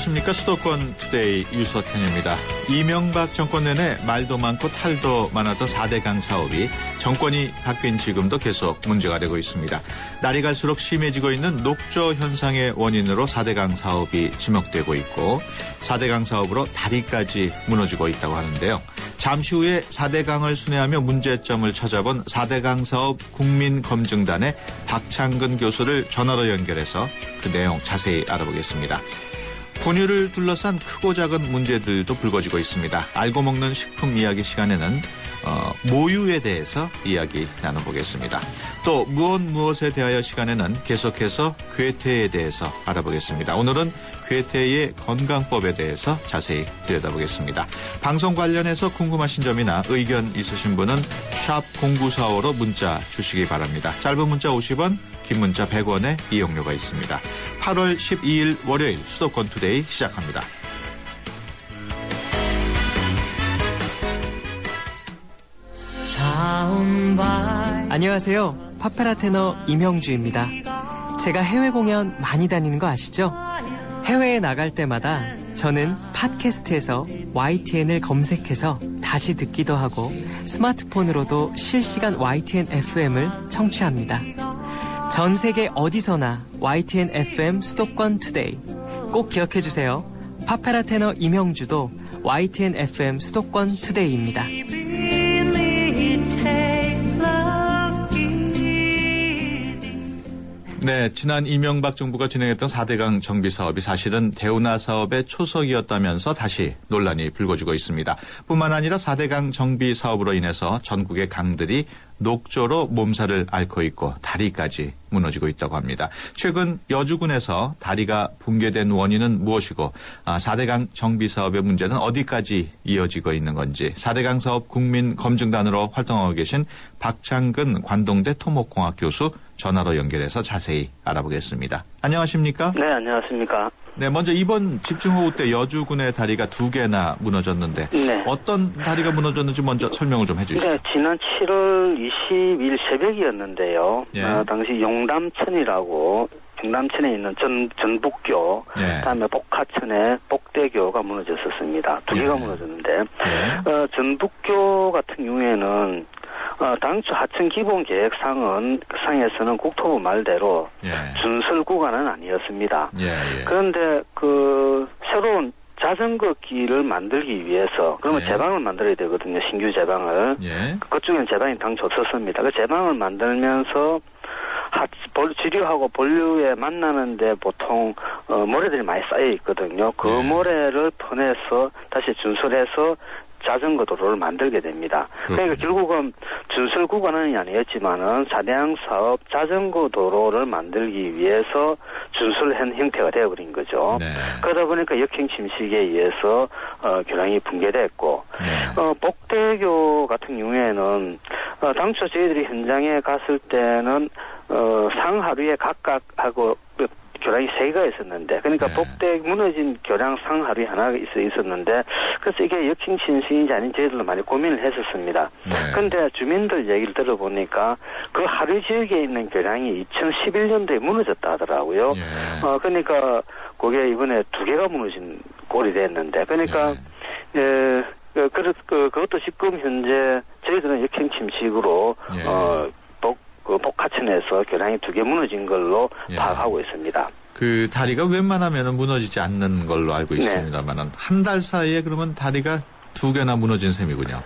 안녕하십니까. 수도권 투데이 유석현입니다. 이명박 정권 내내 말도 많고 탈도 많았던 4대강 사업이 정권이 바뀐 지금도 계속 문제가 되고 있습니다. 날이 갈수록 심해지고 있는 녹조 현상의 원인으로 4대강 사업이 지목되고 있고 4대강 사업으로 다리까지 무너지고 있다고 하는데요. 잠시 후에 4대강을 순회하며 문제점을 찾아본 4대강 사업 국민검증단의 박창근 교수를 전화로 연결해서 그 내용 자세히 알아보겠습니다. 분유를 둘러싼 크고 작은 문제들도 불거지고 있습니다. 알고 먹는 식품 이야기 시간에는 모유에 대해서 이야기 나눠보겠습니다. 또 무엇에 대하여 시간에는 계속해서 괴태에 대해서 알아보겠습니다. 오늘은 괴태의 건강법에 대해서 자세히 들여다보겠습니다. 방송 관련해서 궁금하신 점이나 의견 있으신 분은 샵 0945로 문자 주시기 바랍니다. 짧은 문자 50원, 긴 문자 100원의 이용료가 있습니다. 8월 12일 월요일 수도권 투데이 시작합니다. 안녕하세요. 파페라 테너 임형주입니다. 제가 해외 공연 많이 다니는 거 아시죠? 해외에 나갈 때마다 저는 팟캐스트에서 YTN을 검색해서 다시 듣기도 하고 스마트폰으로도 실시간 YTN FM을 청취합니다. 전 세계 어디서나 YTN FM 수도권 투데이 꼭 기억해주세요. 파페라 테너 임형주도 YTN FM 수도권 투데이입니다. 네, 지난 이명박 정부가 진행했던 4대강 정비 사업이 사실은 대운하 사업의 초석이었다면서 다시 논란이 불거지고 있습니다. 뿐만 아니라 4대강 정비 사업으로 인해서 전국의 강들이 녹조로 몸살을 앓고 있고 다리까지 무너지고 있다고 합니다. 최근 여주군에서 다리가 붕괴된 원인은 무엇이고 4대강 정비 사업의 문제는 어디까지 이어지고 있는 건지 4대강 사업 국민검증단으로 활동하고 계신 박창근 관동대 토목공학 교수 전화로 연결해서 자세히 알아보겠습니다. 안녕하십니까? 네, 안녕하십니까? 네, 먼저 이번 집중호우 때 여주군의 다리가 2개나 무너졌는데 네. 어떤 다리가 무너졌는지 먼저 설명을 좀 해주시죠. 네, 지난 7월 20일 새벽이었는데요. 예. 당시 용담천이라고 용담천에 있는 전북교, 예. 그다음에 복하천에 복대교가 무너졌었습니다. 2개가 예. 무너졌는데 예. 전북교 같은 경우에는 당초 하천 기본 계획상에서는 국토부 말대로 예. 준설 구간은 아니었습니다. 예. 그런데 새로운 자전거 길을 만들기 위해서 그러면 예. 제방을 만들어야 되거든요. 신규 제방을. 예. 그쪽에는 제방이 당초 없었습니다. 그 제방을 만들면서 지류하고 본류에 만나는데 보통 모래들이 많이 쌓여 있거든요. 그 예. 모래를 퍼내서 다시 준설해서 자전거 도로를 만들게 됩니다. 그러니까 결국은 준설 구간은 아니었지만은 4대강 사업 자전거 도로를 만들기 위해서 준설한 형태가 되어버린 거죠. 네. 그러다 보니까 역행 침식에 의해서 교량이 붕괴됐고 복대교 같은 경우에는 당초 저희들이 현장에 갔을 때는 상하류에 각각 하고 교량이 3개가 있었는데, 그러니까 네. 복대 무너진 교량 상하류에 하나가 있었는데, 그래서 이게 역행 침식인지 아닌지 저희들도 많이 고민을 했었습니다. 그런데 네. 주민들 얘기를 들어보니까 그 하류 지역에 있는 교량이 2011년도에 무너졌다 하더라고요. 예. 그러니까 그게 이번에 2개가 무너진 꼴이 됐는데, 그러니까 그것도 지금 현재 저희들은 역행 침식으로 예. 복하천에서 교량이 2개 무너진 걸로 예. 파악하고 있습니다. 그 다리가 웬만하면 무너지지 않는 걸로 알고 있습니다만 한 달 사이에 그러면 다리가 2개나 무너진 셈이군요.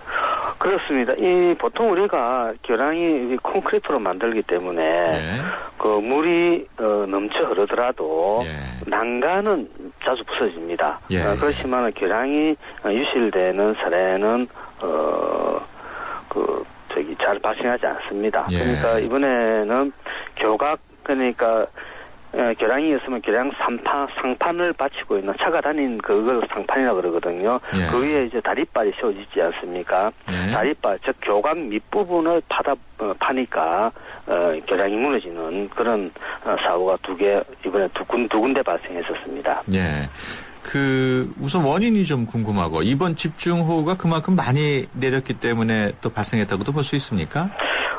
그렇습니다. 보통 우리가 교량이 콘크리트로 만들기 때문에 예. 그 물이 넘쳐 흐르더라도 예. 난간은 자주 부서집니다. 예. 그렇지만 교량이 유실되는 사례는 잘 발생하지 않습니다. 예. 그러니까 이번에는 그러니까 교량이 있으면 교량 상판을 받치고 있는 차가 다니는 그걸 상판이라고 그러거든요. 예. 그 위에 이제 다리빨이 씌워지지 않습니까? 예. 다리빨, 즉 교각 밑부분을 파니까 교량이 무너지는 그런 사고가 이번에 두 군데 발생했었습니다. 예. 우선 원인이 좀 궁금하고, 이번 집중호우가 그만큼 많이 내렸기 때문에 또 발생했다고도 볼 수 있습니까?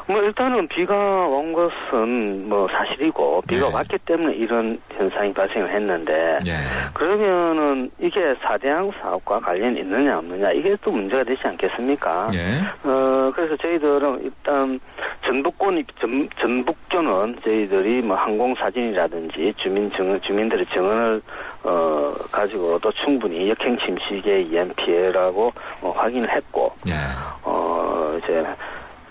일단은 비가 온 것은 사실이고, 비가 네. 왔기 때문에 이런 현상이 발생을 했는데, 예. 그러면은 이게 4대양 사업과 관련이 있느냐 없느냐, 이게 또 문제가 되지 않겠습니까? 예. 그래서 저희들은 일단 전북교는 저희들이 항공사진이라든지 주민들의 증언을 가지고도 충분히 역행 침식에 의한 피해라고 확인을 했고, 예. 이제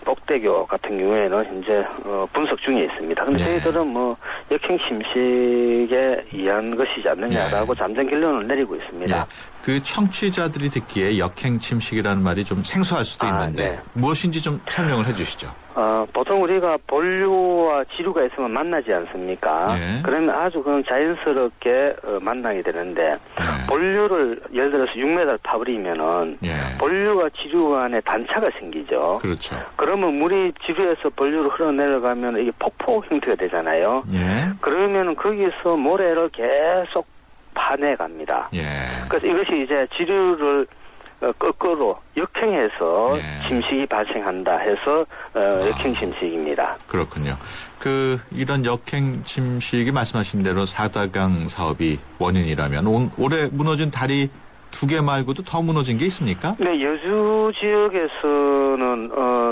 복대교 같은 경우에는 현재 분석 중에 있습니다. 근데 예. 저희들은 역행 침식에 의한 것이지 않느냐라고 예. 잠정 결론을 내리고 있습니다. 예. 그 청취자들이 듣기에 역행 침식이라는 말이 좀 생소할 수도 있는데 네. 무엇인지 좀 설명을 해주시죠. 보통 우리가 본류와 지류가 있으면 만나지 않습니까? 예. 그러면 아주 그건 자연스럽게 만나게 되는데, 예. 본류를 예를 들어서 6m 파버리면은 예. 본류와 지류 간에 단차가 생기죠. 그렇죠. 그러면 물이 지류에서 본류로 흘러내려가면 이게 폭포 형태가 되잖아요. 예. 그러면 거기서 모래를 계속 파내갑니다. 예. 그래서 이것이 이제 지류를 거꾸로 역행해서 예. 침식이 발생한다 해서 역행 침식입니다. 그렇군요. 이런 역행 침식이 말씀하신 대로 4대강 사업이 원인이라면 올해 무너진 다리 2개 말고도 더 무너진 게 있습니까? 네, 여주 지역에서는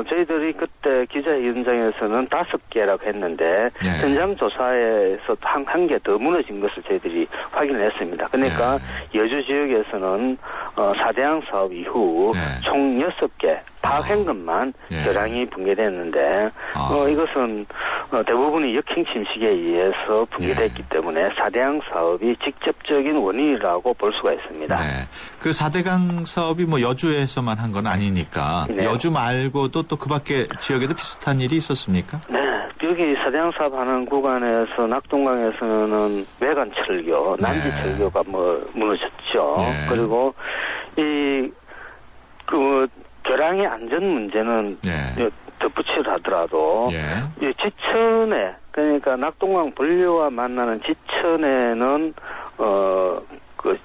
저희들이 그때 기자회견장에서는 5개라고 했는데 예. 현장 조사에서 한 개 더 무너진 것을 저희들이 확인을 했습니다. 그러니까 여주 지역에서는 4대양 사업 이후 예. 총 6개 파악한 것만 예. 교량이 붕괴됐는데 이것은 대부분이 역행 침식에 의해서 붕괴됐기 예. 때문에 4대양 사업이 직접적인 원인이라고 볼 수가 있습니다. 네. 그 4대강 사업이 여주에서만 한 건 아니니까 네. 여주 말고도 또 그 밖에 지역에도 비슷한 일이 있었습니까? 네. 여기 4대양 사업하는 구간에서 낙동강에서는 외관 철교, 난지 네. 철교가 무너졌죠. 네. 그리고 교량의 안전 문제는 예. 덧붙이를 하더라도 예. 이 지천에, 그러니까 낙동강 본류와 만나는 지천에는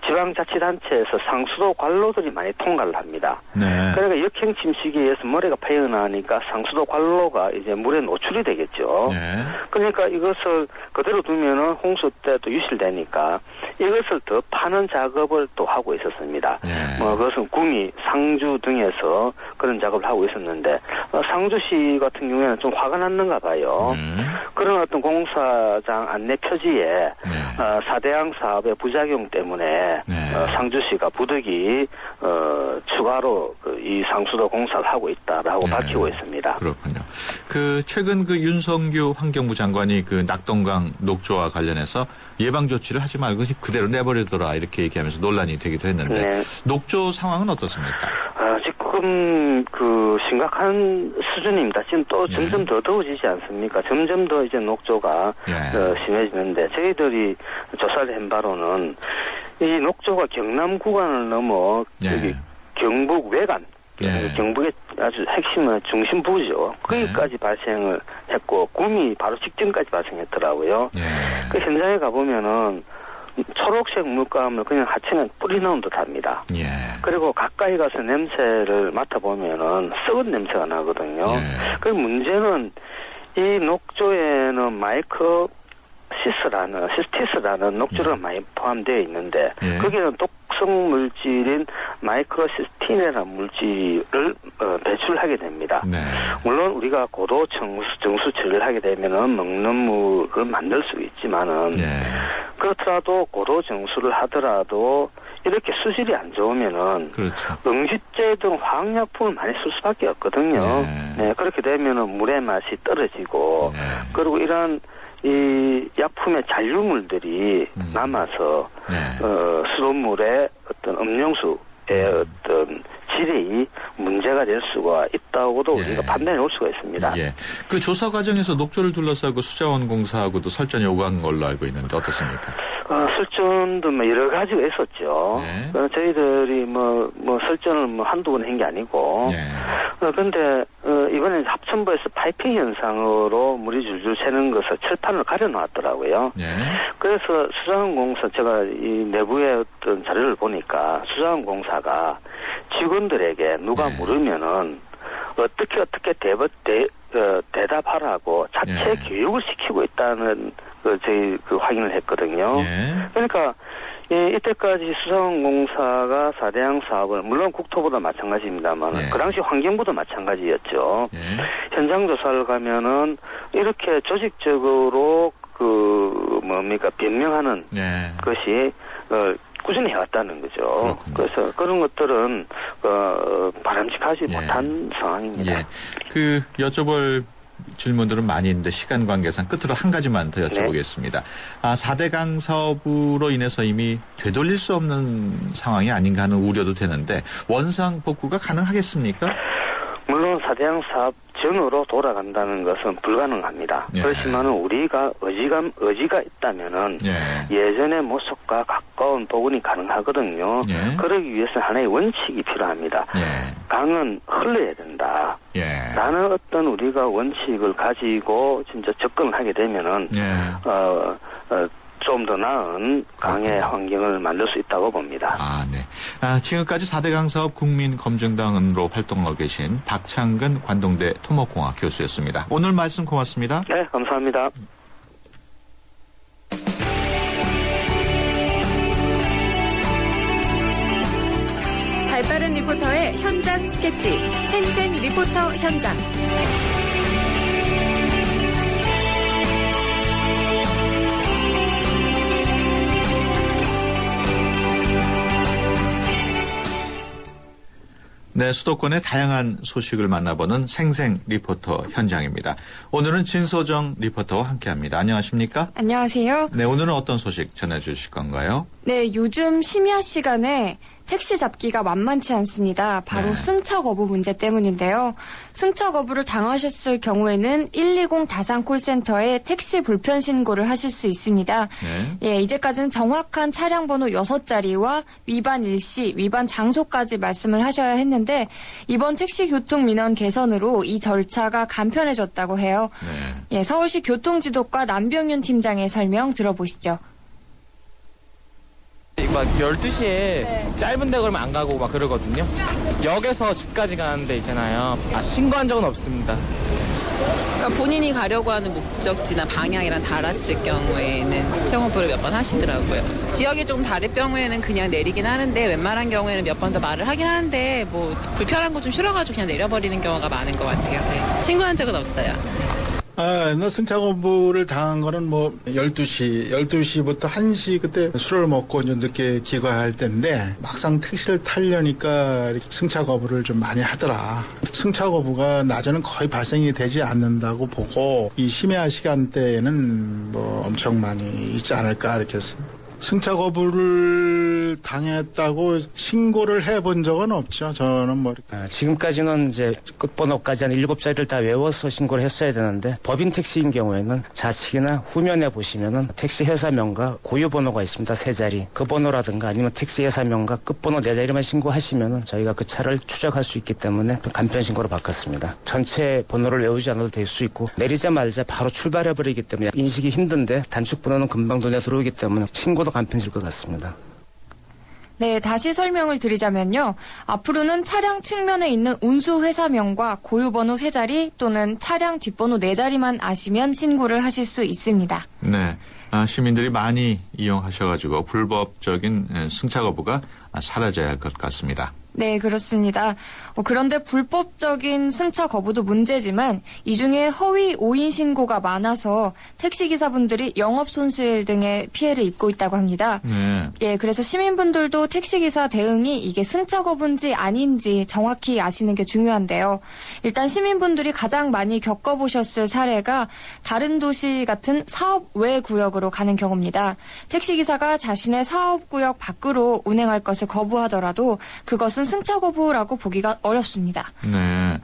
지방자치단체에서 상수도 관로들이 많이 통과를 합니다. 네. 그러니까 역행 침식에 의해서 모래가 패어나니까 상수도 관로가 이제 물에 노출이 되겠죠. 네. 그러니까 이것을 그대로 두면은 홍수 때 또 유실되니까 이것을 더 파는 작업을 또 하고 있었습니다. 네. 그것은 구미, 상주 등에서 그런 작업을 하고 있었는데 상주시 같은 경우에는 좀 화가 났는가 봐요. 그런 어떤 공사장 안내 표지에 4대양 사업의 부작용 때문에 상주시가 부득이 추가로 이 상수도 공사를 하고 있다라고 밝히고 있습니다. 그렇군요. 최근 윤석규 환경부 장관이 낙동강 녹조와 관련해서 예방 조치를 하지 말고 그대로 내버려둬라 이렇게 얘기하면서 논란이 되기도 했는데 네. 녹조 상황은 어떻습니까? 지금 심각한 수준입니다. 지금 또 점점 더 더워지지 않습니까? 점점 더 이제 녹조가 심해지는데 저희들이 조사를 한 바로는 이 녹조가 경남 구간을 넘어 여기 경북 외관, 경북의 아주 핵심은 중심부죠. 거기까지 발생을 했고 구미 바로 직전까지 발생했더라고요. 그 현장에 가보면은 초록색 물감을 그냥 하천에 뿌리 넣은 듯합니다. 그리고 가까이 가서 냄새를 맡아보면은 썩은 냄새가 나거든요. 그 문제는 이 녹조에는 시스티스라는 녹조가 많이 포함되어 있는데 거기는 독성 물질인 마이크로시스틴이라는 물질을 배출하게 됩니다. 물론 우리가 고도 정수 처리를 하게 되면은 먹는 물을 만들 수 있지만은 그렇더라도 고도 정수를 하더라도 이렇게 수질이 안 좋으면은 응시제 등 화학약품을 많이 쓸 수밖에 없거든요. 그렇게 되면은 물의 맛이 떨어지고 그리고 이런 이 약품의 잔류물들이 남아서 수돗물의 어떤 음용수의 어떤 질이 문제가 될 수가 있다고도 우리가 판단해 올 수가 있습니다. 그 조사 과정에서 녹조를 둘러싸고 수자원공사하고도 설전 요구한 걸로 알고 있는데 어떻습니까? 설전도 여러 가지가 있었죠. 저희들이 설전을 한두 번 한 게 아니고. 그런데 이번에 합천부에서 파이핑 현상으로 물이 줄줄 새는 것을 철판을 가려놨더라고요. 그래서 수자원공사 제가 이 내부의 어떤 자료를 보니까 수자원공사가 직원들에게 누가 물으면은 어떻게 대답하라고 자체 교육을 시키고 있다는 저희 확인을 했거든요. 그러니까 이때까지 수자원공사가 4대강 사업을 물론 국토부도 마찬가지입니다만 그 당시 환경부도 마찬가지였죠. 현장 조사를 가면은 이렇게 조직적으로 변명하는 것이 꾸준히 해왔다는 거죠. 그렇군요. 그래서 그런 것들은 바람직하지 못한 상황입니다. 여쭤볼 질문들은 많이 있는데 시간 관계상 끝으로 한 가지만 더 여쭤보겠습니다. 4대강 사업으로 인해서 이미 되돌릴 수 없는 상황이 아닌가 하는 우려도 되는데 원상 복구가 가능하겠습니까? 물론 4대강 사업 전으로 돌아간다는 것은 불가능합니다. 그렇지만 우리가 의지가 있다면은 예전의 모습과 가까운 복원이 가능하거든요. 그러기 위해서 하나의 원칙이 필요합니다. 강은 흘러야 된다. 라는 어떤 우리가 원칙을 가지고 진짜 접근을 하게 되면은 좀 더 나은 강의 환경을 만들 수 있다고 봅니다. 지금까지 4대강 사업 국민검증단으로 활동하고 계신 박창근 관동대 토목공학 교수였습니다. 오늘 말씀 고맙습니다. 네, 감사합니다. 발빠른 리포터의 현장 스케치, 생생 리포터 현장. 네, 수도권의 다양한 소식을 만나보는 생생 리포터 현장입니다. 오늘은 진소정 리포터와 함께합니다. 안녕하십니까? 안녕하세요. 네, 오늘은 어떤 소식 전해주실 건가요? 네, 요즘 심야 시간에 택시 잡기가 만만치 않습니다. 바로 승차 거부 문제 때문인데요. 승차 거부를 당하셨을 경우에는 120 다산 콜센터에 택시 불편 신고를 하실 수 있습니다. 이제까지는 정확한 차량 번호 6자리와 위반 일시, 위반 장소까지 말씀을 하셔야 했는데 이번 택시 교통 민원 개선으로 이 절차가 간편해졌다고 해요. 서울시 교통지도과 남병윤 팀장의 설명 들어보시죠. 막 12시에 짧은 데 그러면 안 가고 막 그러거든요. 역에서 집까지 가는데 있잖아요. 신고한 적은 없습니다. 그러니까 본인이 가려고 하는 목적지나 방향이랑 달았을 경우에는 시청 거부를 몇 번 하시더라고요. 지역이 좀 다를 경우에는 그냥 내리긴 하는데 웬만한 경우에는 몇 번 더 말을 하긴 하는데 뭐 불편한 거 좀 싫어가지고 그냥 내려버리는 경우가 많은 것 같아요. 신고한 적은 없어요. 나 승차 거부를 당한 거는 12시부터 1시 그때 술을 먹고 좀 늦게 귀가할 때인데 막상 택시를 타려니까 승차 거부를 좀 많이 하더라. 승차 거부가 낮에는 거의 발생이 되지 않는다고 보고 이 심야 시간대에는 엄청 많이 있지 않을까 이렇게 승차 거부를 당했다고 신고를 해본 적은 없죠. 저는 지금까지는 이제 끝번호까지 한 7자리를 다 외워서 신고를 했어야 되는데 법인 택시인 경우에는 좌측이나 후면에 보시면은 택시 회사명과 고유 번호가 있습니다. 3자리. 그 번호라든가 아니면 택시 회사명과 끝번호 4자리만 신고하시면은 저희가 그 차를 추적할 수 있기 때문에 간편 신고로 바꿨습니다. 전체 번호를 외우지 않아도 될 수 있고 내리자마자 바로 출발해버리기 때문에 인식이 힘든데 단축 번호는 금방 눈에 들어오기 때문에 신고도 간편해질 것 같습니다. 네, 다시 설명을 드리자면요. 앞으로는 차량 측면에 있는 운수 회사명과 고유번호 3자리 또는 차량 뒷번호 4자리만 아시면 신고를 하실 수 있습니다. 네, 시민들이 많이 이용하셔가지고 불법적인 승차 거부가 사라져야 할 것 같습니다. 네, 그렇습니다. 그런데 불법적인 승차 거부도 문제지만 이 중에 허위 오인 신고가 많아서 택시기사분들이 영업손실 등의 피해를 입고 있다고 합니다. 그래서 시민분들도 택시기사 대응이 이게 승차 거부인지 아닌지 정확히 아시는 게 중요한데요. 일단 시민분들이 가장 많이 겪어보셨을 사례가 다른 도시 같은 사업 외 구역으로 가는 경우입니다. 택시기사가 자신의 사업구역 밖으로 운행할 것을 거부하더라도 그것은 승차 거부라고 보기가 어렵습니다. 네.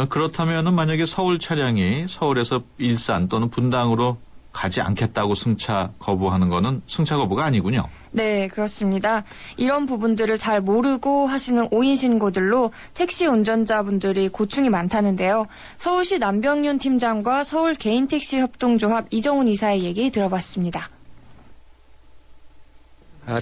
그렇다면은 만약에 서울 차량이 서울에서 일산 또는 분당으로 가지 않겠다고 승차 거부하는 거는 승차 거부가 아니군요. 네, 그렇습니다. 이런 부분들을 잘 모르고 하시는 오인 신고들로 택시 운전자분들이 고충이 많다는데요. 서울시 남병윤 팀장과 서울 개인택시 협동조합 이정훈 이사의 얘기 들어봤습니다.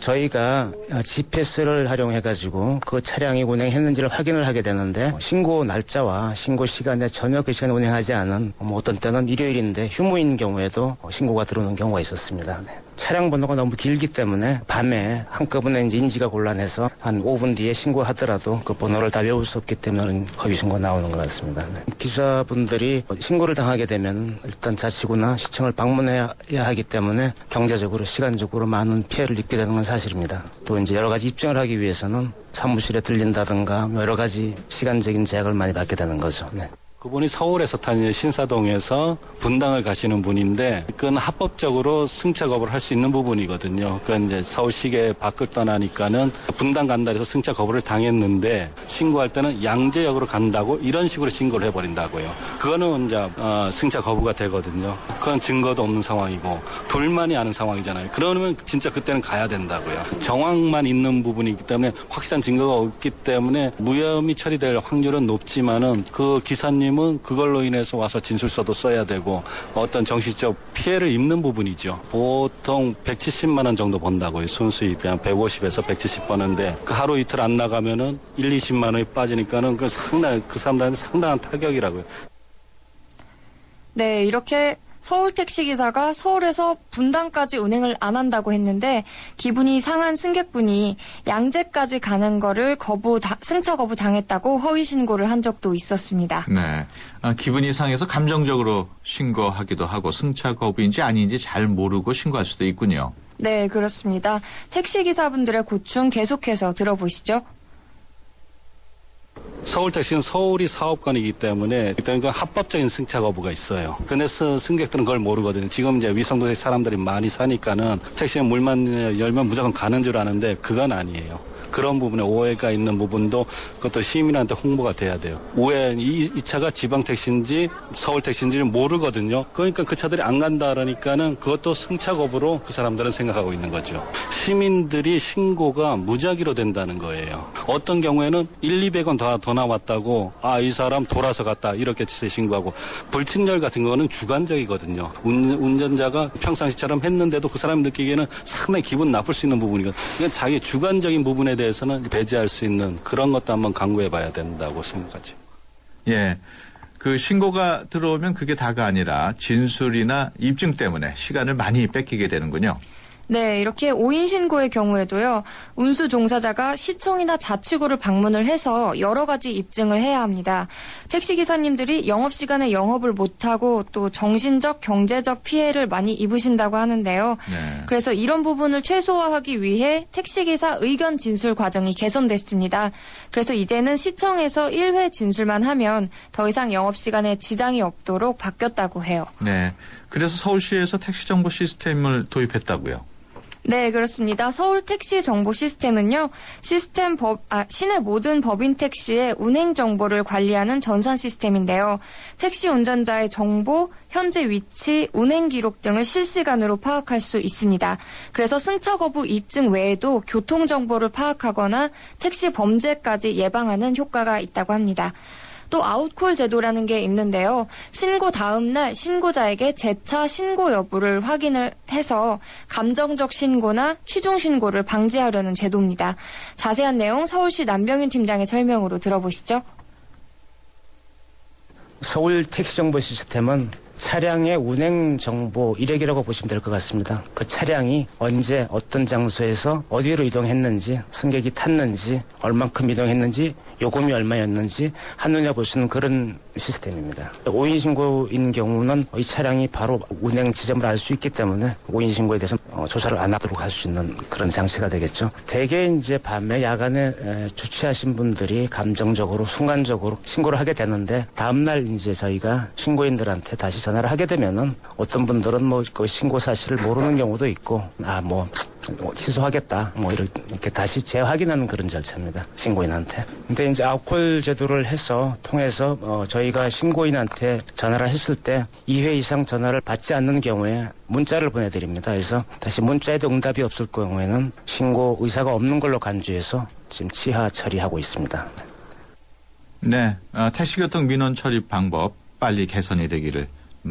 저희가 GPS를 활용해가지고 그 차량이 운행했는지를 확인을 하게 되는데 신고 날짜와 신고 시간에 전혀 그 시간에 운행하지 않은 어떤 때는 일요일인데 휴무인 경우에도 신고가 들어오는 경우가 있었습니다. 네. 차량 번호가 너무 길기 때문에 밤에 한꺼번에 이제 인지가 곤란해서 한 5분 뒤에 신고하더라도 그 번호를 다 외울 수 없기 때문에 허위 신고 나오는 것 같습니다. 네. 기사분들이 신고를 당하게 되면 일단 자치구나 시청을 방문해야 하기 때문에 경제적으로 시간적으로 많은 피해를 입게 되는 건 사실입니다. 또 이제 여러 가지 입증을 하기 위해서는 사무실에 들린다든가 여러 가지 시간적인 제약을 많이 받게 되는 거죠. 네. 그분이 서울에서 타는 신사동에서 분당을 가시는 분인데 그건 합법적으로 승차 거부를 할 수 있는 부분이거든요. 그러니까 이제 서울시계 밖을 떠나니까는 분당 간다 해서 승차 거부를 당했는데 신고할 때는 양재역으로 간다고 이런 식으로 신고를 해버린다고요. 그거는 이제 승차 거부가 되거든요. 그건 증거도 없는 상황이고 둘만이 아는 상황이잖아요. 그러면 진짜 그때는 가야 된다고요. 정황만 있는 부분이기 때문에 확실한 증거가 없기 때문에 무혐의 처리될 확률은 높지만은 그 기사님 그걸로 인해서 와서 진술서도 써야 되고 어떤 정신적 피해를 입는 부분이죠. 보통 170만 원 정도 번다고요. 순수입이 한 150에서 170 버는데 그 하루 이틀 안 나가면은 20만 원이 빠지니까는 그 사람들한테 상당한 타격이라고요. 네, 이렇게 서울 택시기사가 서울에서 분당까지 운행을 안 한다고 했는데 기분이 상한 승객분이 양재까지 가는 거를 승차 거부 당했다고 허위 신고를 한 적도 있었습니다. 네, 기분이 상해서 감정적으로 신고하기도 하고 승차 거부인지 아닌지 잘 모르고 신고할 수도 있군요. 네, 그렇습니다. 택시기사분들의 고충 계속해서 들어보시죠. 서울택시는 서울이 사업권이기 때문에 일단 그 합법적인 승차 거부가 있어요. 근데 승객들은 그걸 모르거든요. 지금 이제 위성도시 사람들이 많이 사니까는 택시에 물만 열면 무조건 가는 줄 아는데 그건 아니에요. 그런 부분에 오해가 있는 부분도 그것도 시민한테 홍보가 돼야 돼요. 오해, 이 차가 지방택시인지 서울택시인지를 모르거든요. 그러니까 그 차들이 안 간다 그러니까는 그것도 승차 거부로 그 사람들은 생각하고 있는 거죠. 시민들이 신고가 무작위로 된다는 거예요. 어떤 경우에는 200원 더 나왔다고 이 사람 돌아서 갔다 이렇게 신고하고 불친절 같은 거는 주관적이거든요. 운전자가 평상시처럼 했는데도 그 사람이 느끼기에는 상당히 기분 나쁠 수 있는 부분이거든요. 이건 자기 주관적인 부분에 대해서는 배제할 수 있는 그런 것도 한번 강구해 봐야 된다고 생각하죠. 예. 그 신고가 들어오면 그게 다가 아니라 진술이나 입증 때문에 시간을 많이 뺏기게 되는군요. 네, 이렇게 오인 신고의 경우에도요. 운수 종사자가 시청이나 자치구를 방문을 해서 여러 가지 입증을 해야 합니다. 택시기사님들이 영업시간에 영업을 못하고 또 정신적, 경제적 피해를 많이 입으신다고 하는데요. 네. 그래서 이런 부분을 최소화하기 위해 택시기사 의견 진술 과정이 개선됐습니다. 그래서 이제는 시청에서 1회 진술만 하면 더 이상 영업시간에 지장이 없도록 바뀌었다고 해요. 네. 그래서 서울시에서 택시 정보 시스템을 도입했다고요. 네, 그렇습니다. 서울 택시 정보 시스템은요, 시내 모든 법인 택시의 운행 정보를 관리하는 전산 시스템인데요. 택시 운전자의 정보, 현재 위치, 운행 기록 등을 실시간으로 파악할 수 있습니다. 그래서 승차 거부 입증 외에도 교통 정보를 파악하거나 택시 범죄까지 예방하는 효과가 있다고 합니다. 또 아웃콜 제도라는 게 있는데요. 신고 다음 날 신고자에게 재차 신고 여부를 확인을 해서 감정적 신고나 취중 신고를 방지하려는 제도입니다. 자세한 내용 서울시 남병윤 팀장의 설명으로 들어보시죠. 서울 택시 정보 시스템은 차량의 운행 정보 이력이라고 보시면 될 것 같습니다. 그 차량이 언제 어떤 장소에서 어디로 이동했는지, 승객이 탔는지, 얼만큼 이동했는지, 요금이 얼마였는지 한눈에 볼 수 있는 그런 시스템입니다. 오인 신고인 경우는 이 차량이 바로 운행 지점을 알 수 있기 때문에 오인 신고에 대해서 조사를 안 하도록 할 수 있는 그런 장치가 되겠죠. 대개 이제 밤에 야간에 주차하신 분들이 감정적으로 순간적으로 신고를 하게 되는데 다음날 이제 저희가 신고인들한테 다시 전화를 하게 되면은 어떤 분들은 그 신고 사실을 모르는 경우도 있고 취소하겠다 이렇게 다시 재확인하는 그런 절차입니다. 신고인한테. 근데 이제 아웃콜 제도를 통해서 저희가 신고인한테 전화를 했을 때 2회 이상 전화를 받지 않는 경우에 문자를 보내드립니다. 그래서 다시 문자에도 응답이 없을 경우에는 신고 의사가 없는 걸로 간주해서 지금 치하 처리하고 있습니다. 네, 택시교통 민원 처리 방법 빨리 개선이 되기를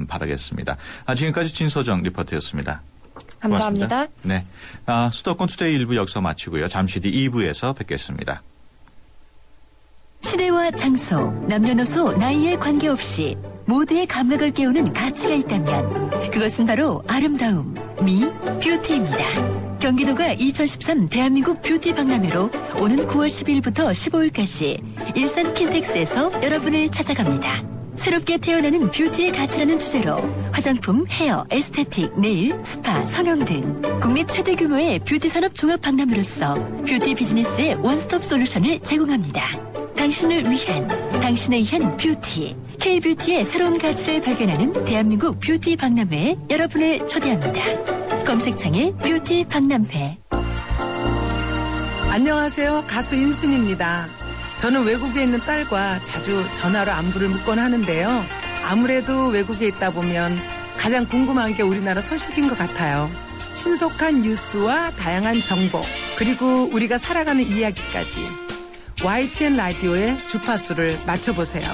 바라겠습니다. 지금까지 진소정 리포터였습니다. 감사합니다. 고맙습니다. 네. 수도권 투데이 1부 여기서 마치고요. 잠시 뒤 2부에서 뵙겠습니다. 시대와 장소, 남녀노소, 나이에 관계없이 모두의 감각을 깨우는 가치가 있다면 그것은 바로 아름다움, 미, 뷰티입니다. 경기도가 2013 대한민국 뷰티 박람회로 오는 9월 12일부터 15일까지 일산 킨텍스에서 여러분을 찾아갑니다. 새롭게 태어나는 뷰티의 가치라는 주제로 화장품, 헤어, 에스테틱, 네일, 스파, 성형 등 국내 최대 규모의 뷰티 산업 종합 박람회로서 뷰티 비즈니스의 원스톱 솔루션을 제공합니다. 당신을 위한, 당신에 의한 뷰티, K-뷰티의 새로운 가치를 발견하는 대한민국 뷰티 박람회에 여러분을 초대합니다. 검색창에 뷰티 박람회. 안녕하세요. 가수 인순입니다. 저는 외국에 있는 딸과 자주 전화로 안부를 묻곤 하는데요. 아무래도 외국에 있다 보면 가장 궁금한 게 우리나라 소식인 것 같아요. 신속한 뉴스와 다양한 정보, 그리고 우리가 살아가는 이야기까지 YTN 라디오의 주파수를 맞춰보세요.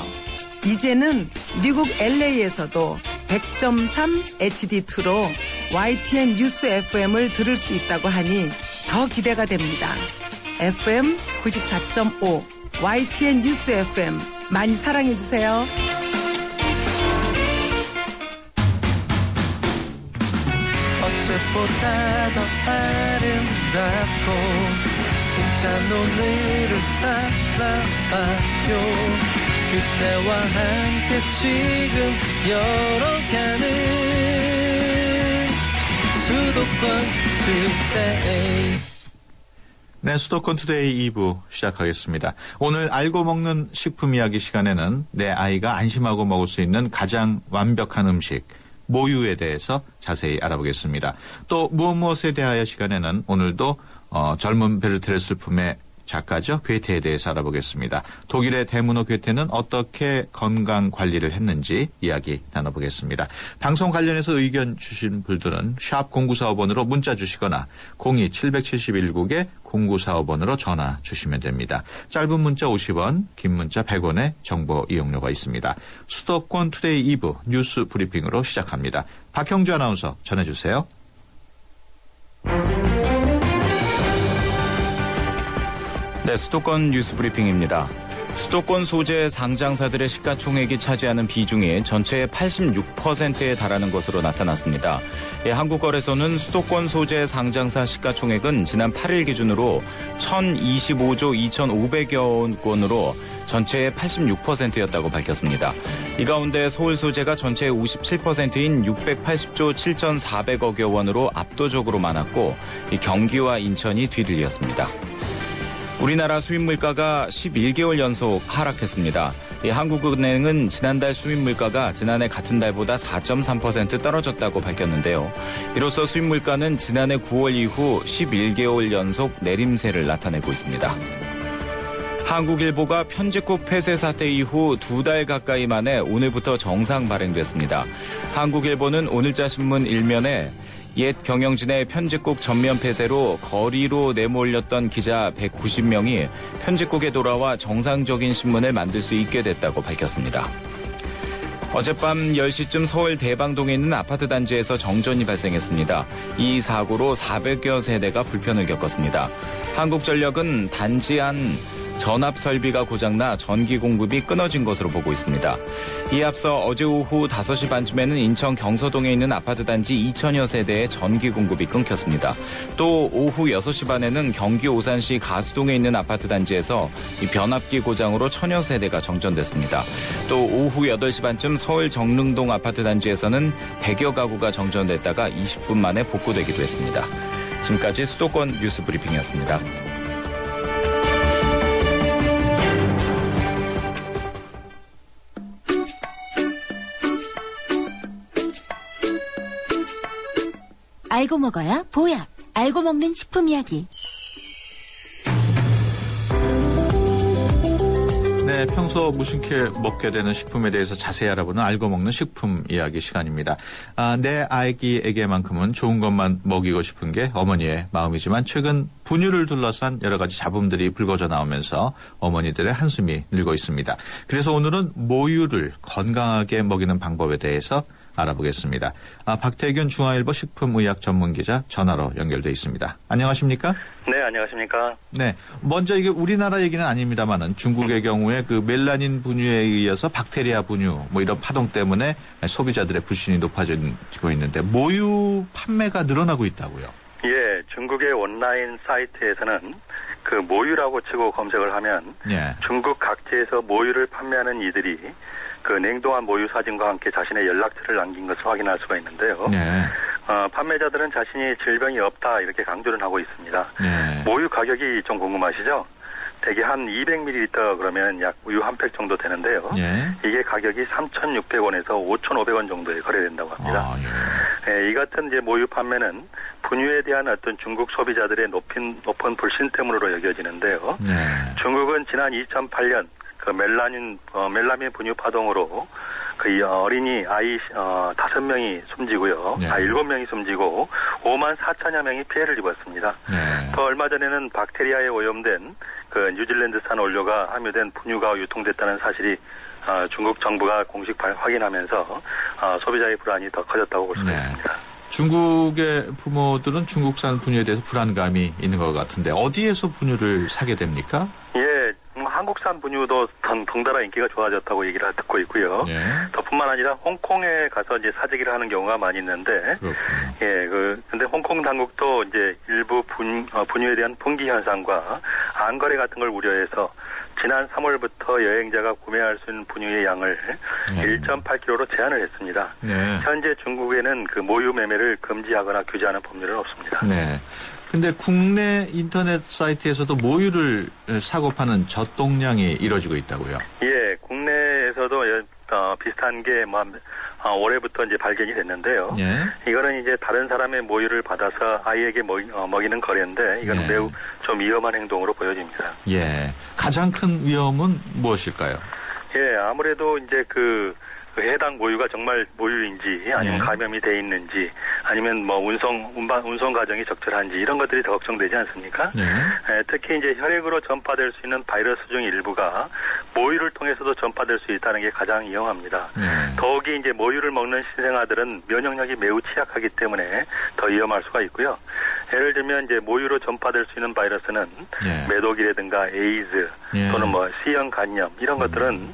이제는 미국 LA에서도 100.3 HD2로 YTN 뉴스 FM을 들을 수 있다고 하니 더 기대가 됩니다. FM 94.5 YTN 뉴스 FM 많이 사랑해주세요. 어제보다 더 아름답고 힘찬 오늘을 살아봐요. 그때와 함께 지금 열어가는 수도권 투데이. 네, 수도권 투데이 2부 시작하겠습니다. 오늘 알고 먹는 식품 이야기 시간에는 내 아이가 안심하고 먹을 수 있는 가장 완벽한 음식, 모유에 대해서 자세히 알아보겠습니다. 또 무엇에 대하여 시간에는 오늘도 젊은 베르테르 품의 작가죠. 괴테에 대해서 알아보겠습니다. 독일의 대문호 괴테는 어떻게 건강 관리를 했는지 이야기 나눠보겠습니다. 방송 관련해서 의견 주신 분들은 샵 0945번으로 문자 주시거나 02-771국에 0945번으로 전화 주시면 됩니다. 짧은 문자 50원, 긴 문자 100원의 정보 이용료가 있습니다. 수도권 투데이 2부 뉴스 브리핑으로 시작합니다. 박형주 아나운서 전해주세요. 네, 수도권 뉴스 브리핑입니다. 수도권 소재 상장사들의 시가총액이 차지하는 비중이 전체의 86%에 달하는 것으로 나타났습니다. 한국거래소는 수도권 소재 상장사 시가총액은 지난 8일 기준으로 1,025조 2,500여 원으로 전체의 86%였다고 밝혔습니다. 이 가운데 서울 소재가 전체의 57%인 680조 7,400억여 원으로 압도적으로 많았고 경기와 인천이 뒤를 이었습니다. 우리나라 수입 물가가 11개월 연속 하락했습니다. 한국은행은 지난달 수입 물가가 지난해 같은 달보다 4.3% 떨어졌다고 밝혔는데요. 이로써 수입 물가는 지난해 9월 이후 11개월 연속 내림세를 나타내고 있습니다. 한국일보가 편집국 폐쇄 사태 이후 2달 가까이 만에 오늘부터 정상 발행됐습니다. 한국일보는 오늘자 신문 일면에 옛 경영진의 편집국 전면 폐쇄로 거리로 내몰렸던 기자 190명이 편집국에 돌아와 정상적인 신문을 만들 수 있게 됐다고 밝혔습니다. 어젯밤 10시쯤 서울 대방동에 있는 아파트 단지에서 정전이 발생했습니다. 이 사고로 400여 세대가 불편을 겪었습니다. 한국전력은 단지 안 전압 설비가 고장나 전기 공급이 끊어진 것으로 보고 있습니다. 이에 앞서 어제 오후 5시 반쯤에는 인천 경서동에 있는 아파트 단지 2천여 세대의 전기 공급이 끊겼습니다. 또 오후 6시 반에는 경기 오산시 가수동에 있는 아파트 단지에서 변압기 고장으로 1,000여 세대가 정전됐습니다. 또 오후 8시 반쯤 서울 정릉동 아파트 단지에서는 100여 가구가 정전됐다가 20분 만에 복구되기도 했습니다. 지금까지 수도권 뉴스 브리핑이었습니다. 알고 먹어야 보약. 알고 먹는 식품 이야기. 네, 평소 무심코 먹게 되는 식품에 대해서 자세히 알아보는 알고 먹는 식품 이야기 시간입니다. 내 아기에게만큼은 좋은 것만 먹이고 싶은 게 어머니의 마음이지만 최근 분유를 둘러싼 여러 가지 잡음들이 불거져 나오면서 어머니들의 한숨이 늘고 있습니다. 그래서 오늘은 모유를 건강하게 먹이는 방법에 대해서 알아보겠습니다. 박태균 중앙일보 식품의학 전문기자 전화로 연결돼 있습니다. 안녕하십니까? 네, 안녕하십니까? 네, 먼저 이게 우리나라 얘기는 아닙니다만은 중국의 경우에 그 멜라닌 분유에 의해서 박테리아 분유 뭐 이런 파동 때문에 소비자들의 불신이 높아지고 있는데 모유 판매가 늘어나고 있다고요? 예, 중국의 온라인 사이트에서는 그 모유라고 치고 검색을 하면 중국 각지에서 모유를 판매하는 이들이 그 냉동한 모유 사진과 함께 자신의 연락처를 남긴 것을 확인할 수가 있는데요. 판매자들은 자신이 질병이 없다 이렇게 강조를 하고 있습니다. 모유 가격이 좀 궁금하시죠? 대개 한 200ml 그러면 약 우유 한 팩 정도 되는데요. 이게 가격이 3,600원에서 5,500원 정도에 거래된다고 합니다. 이 같은 이제 모유 판매는 분유에 대한 어떤 중국 소비자들의 높은 불신 때문으로 여겨지는데요. 중국은 지난 2008년 그 멜라민 분유 파동으로 그 어린이 아이 5명이 숨지고요. 7명이 숨지고 5만 4천여 명이 피해를 입었습니다. 또 얼마 전에는 박테리아에 오염된 그 뉴질랜드산 원료가 함유된 분유가 유통됐다는 사실이 중국 정부가 공식 확인하면서 소비자의 불안이 더 커졌다고 볼 수 있습니다. 중국의 부모들은 중국산 분유에 대해서 불안감이 있는 것 같은데 어디에서 분유를 사게 됩니까? 예, 한국산 분유도 덩달아 인기가 좋아졌다고 얘기를 듣고 있고요. 더뿐만 아니라 홍콩에 가서 이제 사재기를 하는 경우가 많이 있는데, 근데 홍콩 당국도 이제 일부 분유에 대한 품귀 현상과 안거래 같은 걸 우려해서 지난 3월부터 여행자가 구매할 수 있는 분유의 양을 1.8kg로 제한을 했습니다. 현재 중국에는 그 모유 매매를 금지하거나 규제하는 법률은 없습니다. 근데 국내 인터넷 사이트에서도 모유를 사고 파는 젖동량이 이뤄지고 있다고요? 예, 국내에서도 비슷한 게 올해부터 이제 발견이 됐는데요. 이거는 이제 다른 사람의 모유를 받아서 아이에게 먹이는 거래인데 이거는 매우 좀 위험한 행동으로 보여집니다. 가장 큰 위험은 무엇일까요? 예, 아무래도 이제 그 해당 모유가 정말 모유인지 아니면 감염이 돼 있는지 아니면 뭐 운송 과정이 적절한지 이런 것들이 더 걱정되지 않습니까? 특히 이제 혈액으로 전파될 수 있는 바이러스 중 일부가 모유를 통해서도 전파될 수 있다는 게 가장 위험합니다. 더욱이 이제 모유를 먹는 신생아들은 면역력이 매우 취약하기 때문에 더 위험할 수가 있고요. 예를 들면 이제 모유로 전파될 수 있는 바이러스는 매독이라든가 에이즈 또는 뭐 C형 간염 이런 것들은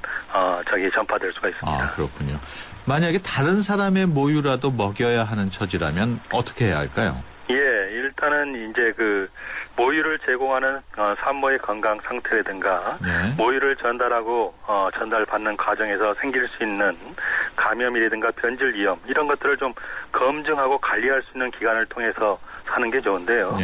전파될 수가 있습니다. 그렇군요. 만약에 다른 사람의 모유라도 먹여야 하는 처지라면 어떻게 해야 할까요? 예, 일단은 이제 그 모유를 제공하는 산모의 건강 상태라든가 모유를 전달받는 과정에서 생길 수 있는 감염이라든가 변질 위험 이런 것들을 좀 검증하고 관리할 수 있는 기관을 통해서 하는 게 좋은데요.